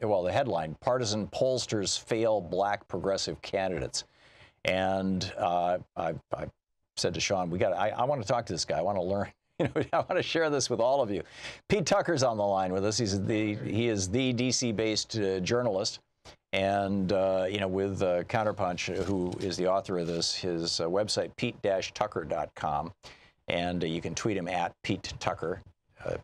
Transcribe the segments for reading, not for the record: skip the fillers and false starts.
well, the headline, Partisan Pollsters Fail Black Progressive Candidates. And I said to Sean, I want to talk to this guy. I want to learn. I want to share this with all of you. Pete Tucker's on the line with us. He is the DC-based journalist, and with Counterpunch, who is the author of this. His website, pete-tucker.com, and you can tweet him at Pete Tucker.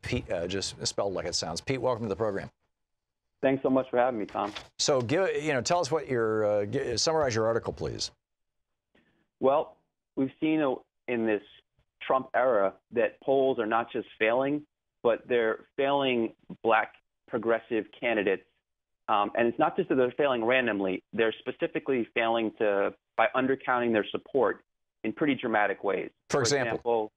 Pete, just spelled like it sounds. Pete, welcome to the program. Thanks so much for having me, Tom. So, tell us what summarize your article, please. Well, we've seen in this Trump era that polls are not just failing, but they're failing black progressive candidates. And it's not just that they're failing randomly. They're specifically failing by undercounting their support in pretty dramatic ways. For example,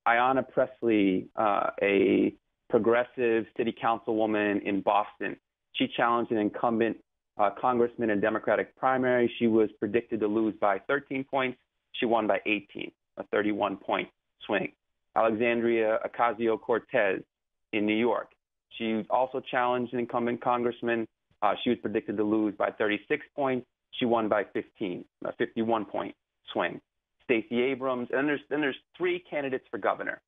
Ayanna Pressley, a progressive city councilwoman in Boston, she challenged an incumbent congressman in a Democratic primary. She was predicted to lose by 13 points. She won by 18, a 31-point swing. Alexandria Ocasio-Cortez in New York. She also challenged an incumbent congressman. She was predicted to lose by 36 points. She won by 15, a 51-point swing. Stacey Abrams, and then there's three candidates for governor,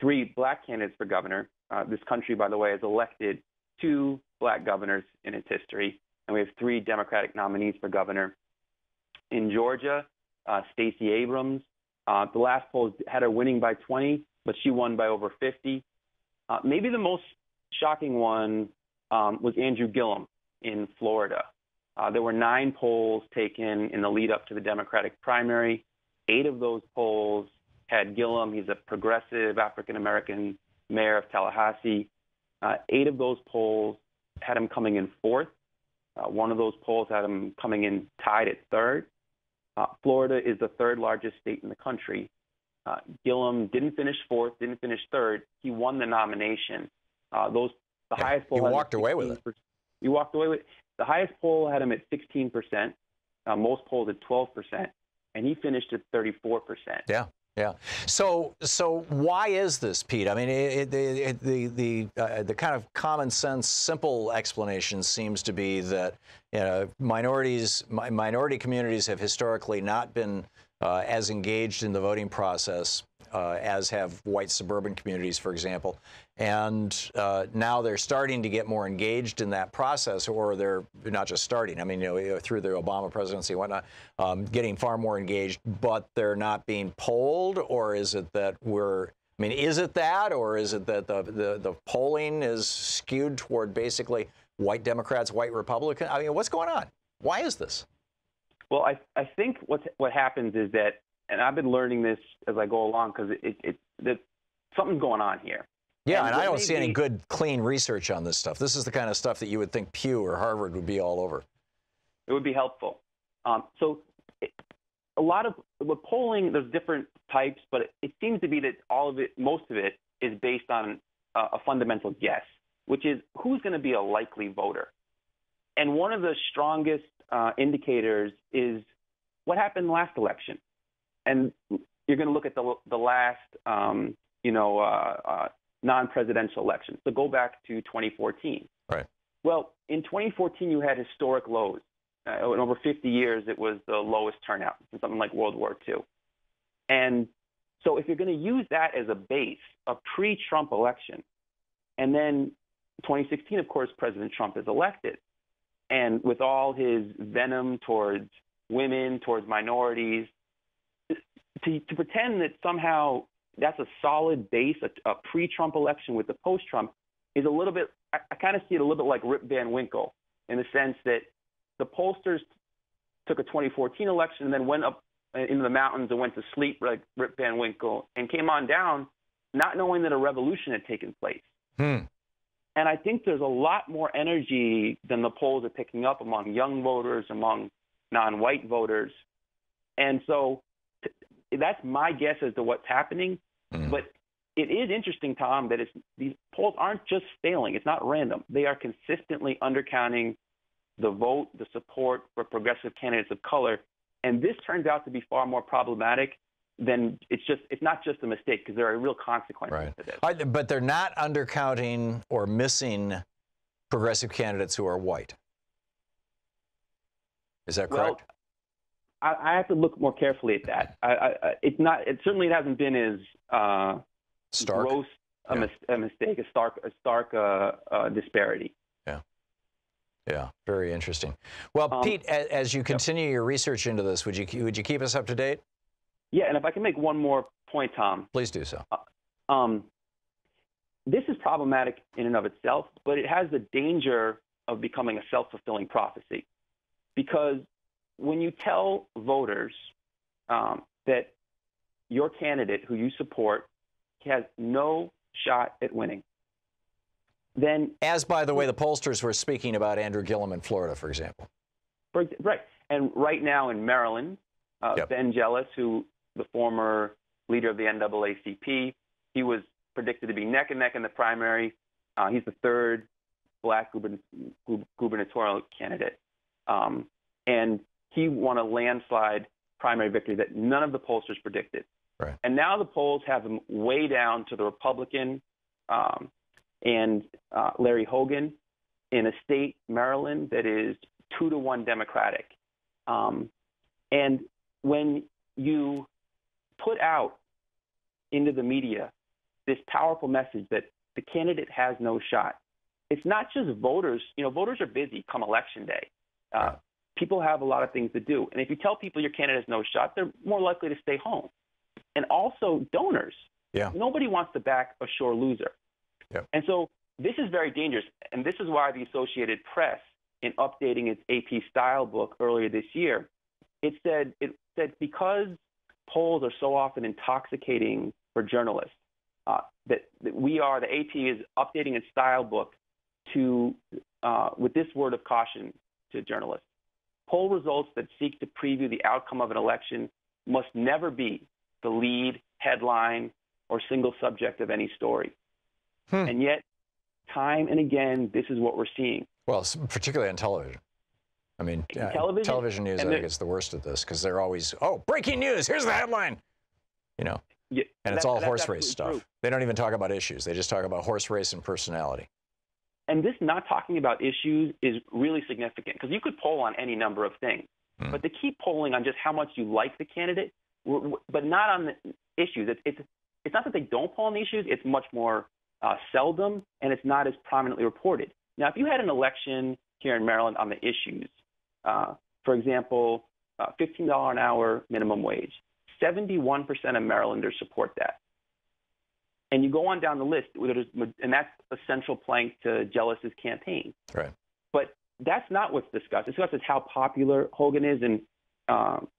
three black candidates for governor. This country, by the way, has elected 2 black governors in its history, and we have 3 Democratic nominees for governor. In Georgia, Stacey Abrams, the last poll had her winning by 20, but she won by over 50. Maybe the most shocking one was Andrew Gillum in Florida. There were 9 polls taken in the lead up to the Democratic primary. 8 of those polls had Gillum. He's a progressive African-American mayor of Tallahassee. 8 of those polls had him coming in 4th. One of those polls had him coming in tied at 3rd. Florida is the 3rd largest state in the country. Gillum didn't finish 4th, didn't finish 3rd. He won the nomination. The highest poll. He walked away with it. He walked away with it. The highest poll had him at 16%. Most polls at 12%, and he finished at 34%. Yeah. Yeah. So why is this, Pete? I mean, the kind of common sense, simple explanation seems to be that minority communities have historically not been as engaged in the voting process as have white suburban communities, for example. And now they're starting to get more engaged in that process, or they're not just starting. I mean, through the Obama presidency and whatnot, getting far more engaged, but they're not being polled? Or is it that is it that, or is it that the polling is skewed toward basically white Democrats, white Republicans? I mean, what's going on? Why is this? Well, I think what happens is that, and I've been learning this as I go along, because something's going on here. Yeah, and I don't see any good, clean research on this stuff. This is the kind of stuff that you would think Pew or Harvard would be all over. It would be helpful. So a lot of the polling, there's different types, but it seems to be that most of it is based on a fundamental guess, which is who's going to be a likely voter. And one of the strongest indicators is what happened last election. And you're going to look at the last, non-presidential election. So go back to 2014. Right. Well, in 2014, you had historic lows. In over 50 years, it was the lowest turnout in something like World War II. And so if you're going to use that as a base, a pre-Trump election, and then 2016, of course, President Trump is elected. And with all his venom towards women, towards minorities, to pretend that somehow that's a solid base, a pre-Trump election with the post-Trump, is a little bit, I kind of see it a little bit like Rip Van Winkle, in the sense that the pollsters took a 2014 election and then went up into the mountains and went to sleep like Rip Van Winkle and came on down not knowing that a revolution had taken place. And I think there's a lot more energy than the polls are picking up among young voters, among non-white voters. And so that's my guess as to what's happening. But it is interesting, Tom, that these polls aren't just failing. It's not random. They are consistently undercounting the vote, the support for progressive candidates of color. And this turns out to be far more problematic than it's not just a mistake, because there are real consequences to this. But they're not undercounting or missing progressive candidates who are white. Is that correct? Well, I have to look more carefully at that. It's not. It certainly hasn't been as Stark. gross a mistake, a stark disparity. Yeah, very interesting. Well, Pete, as you continue your research into this, would you keep us up to date? Yeah, and if I can make one more point, Tom. Please do so. This is problematic in and of itself, but it has the danger of becoming a self-fulfilling prophecy. Because when you tell voters that your candidate who you support has no shot at winning, then... As, by the way, the pollsters were speaking about Andrew Gillum in Florida, for example. Right. And right now in Maryland, Ben Jealous, who the former leader of the NAACP, he was predicted to be neck and neck in the primary. He's the third black gubernatorial candidate. And he won a landslide primary victory that none of the pollsters predicted. Right. And now the polls have him way down to the Republican and Larry Hogan in a state, Maryland, that is 2-to-1 Democratic. And when you put out into the media this powerful message that the candidate has no shot, it's not just voters. You know, voters are busy come election day. People have a lot of things to do. And if you tell people your candidate has no shot, they're more likely to stay home. And also donors. Yeah. Nobody wants to back a sure loser. Yeah. And so this is very dangerous. And this is why the Associated Press, in updating its AP style book earlier this year, it said because polls are so often intoxicating for journalists, that the AP is updating its style book to with this word of caution to journalists. Poll results that seek to preview the outcome of an election must never be the lead, headline, or single subject of any story. And yet, time and again, this is what we're seeing. Well, particularly on television. I mean, television news, I think, is the worst at this because they're always, breaking news, here's the headline. You know, and it's all horse race stuff. True. They don't even talk about issues. They just talk about horse race and personality. And this not talking about issues is really significant because you could poll on any number of things, but to keep polling on just how much you like the candidate, but not on the issues. It's not that they don't poll on the issues. It's much more seldom, and it's not as prominently reported. Now, if you had an election here in Maryland on the issues, for example, $15 an hour minimum wage, 71% of Marylanders support that. And you go on down the list, and that's a central plank to Jealous's campaign. Right. But that's not what's discussed. It's discussed as how popular Hogan is. And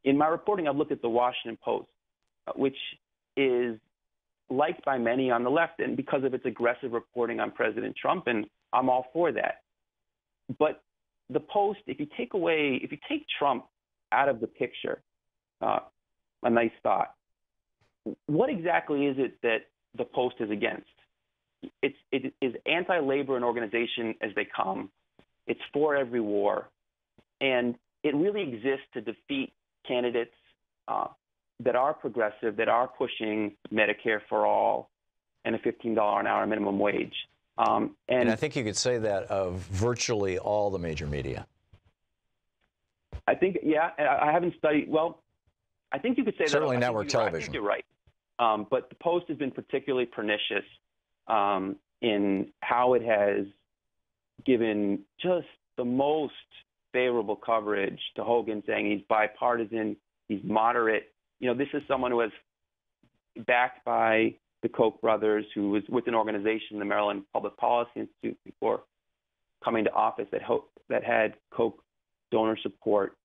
in my reporting, I've looked at the Washington Post, which is liked by many on the left, and because of its aggressive reporting on President Trump, and I'm all for that. But the Post, if you take Trump out of the picture, a nice thought, what exactly is it that the Post is against? It is anti-labor and organization as they come. It's for every war. And it really exists to defeat candidates that are progressive, that are pushing Medicare for all and a $15 an hour minimum wage. And I think you could say that of virtually all the major media. I think, I haven't studied, well, I think you could say certainly that. Certainly network television. I think you're right. But the Post has been particularly pernicious in how it has given just the most favorable coverage to Hogan, saying he's bipartisan, he's moderate. You know, this is someone who was backed by the Koch brothers, who was with an organization, the Maryland Public Policy Institute, before coming to office that had Koch donor support.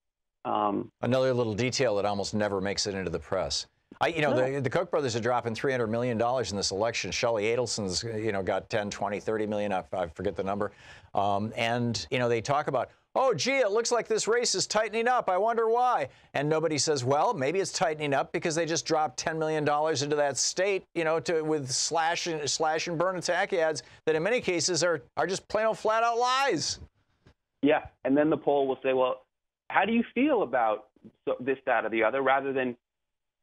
Another little detail that almost never makes it into the press. The Koch brothers are dropping $300 million in this election. Shelley Adelson's, got 10, 20, 30 million. I forget the number. And they talk about, oh, gee, it looks like this race is tightening up. I wonder why. And nobody says, well, maybe it's tightening up because they just dropped $10 million into that state, with slash and burn attack ads that in many cases are just plain old flat out lies. Yeah. And then the poll will say, well, how do you feel about this, that, or the other, rather than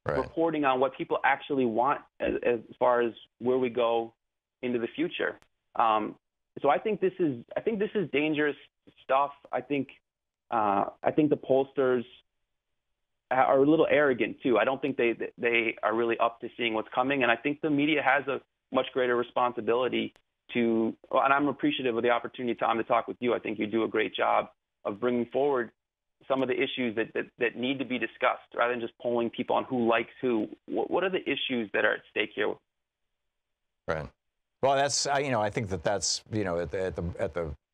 reporting on what people actually want as far as where we go into the future. So I think this is dangerous stuff. I think the pollsters are a little arrogant too. I don't think they are really up to seeing what's coming, and I think the media has a much greater responsibility to. And I'm appreciative of the opportunity, Thom, to talk with you. I think you do a great job of bringing forward some of the issues that need to be discussed, rather than just polling people on who likes who. What are the issues that are at stake here? Right. Well, that's I think that's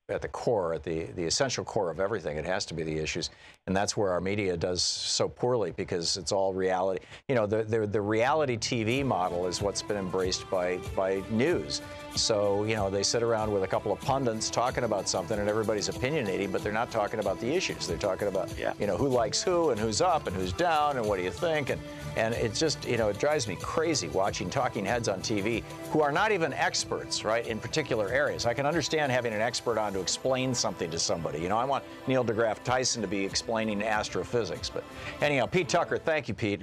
at the core, at the essential core of everything. It has to be the issues, and that's where our media does so poorly, because it's all reality. The reality TV model is what's been embraced by news. So they sit around with a couple of pundits talking about something, and everybody's opinionating, but they're not talking about the issues. They're talking about who likes who, and who's up and who's down, and what do you think, and it's just it drives me crazy watching talking heads on TV who are not even experts, right, in particular areas. I can understand having an expert on to explain something to somebody. I want Neil deGrasse Tyson to be explaining astrophysics. But anyhow, Pete Tucker, thank you, Pete.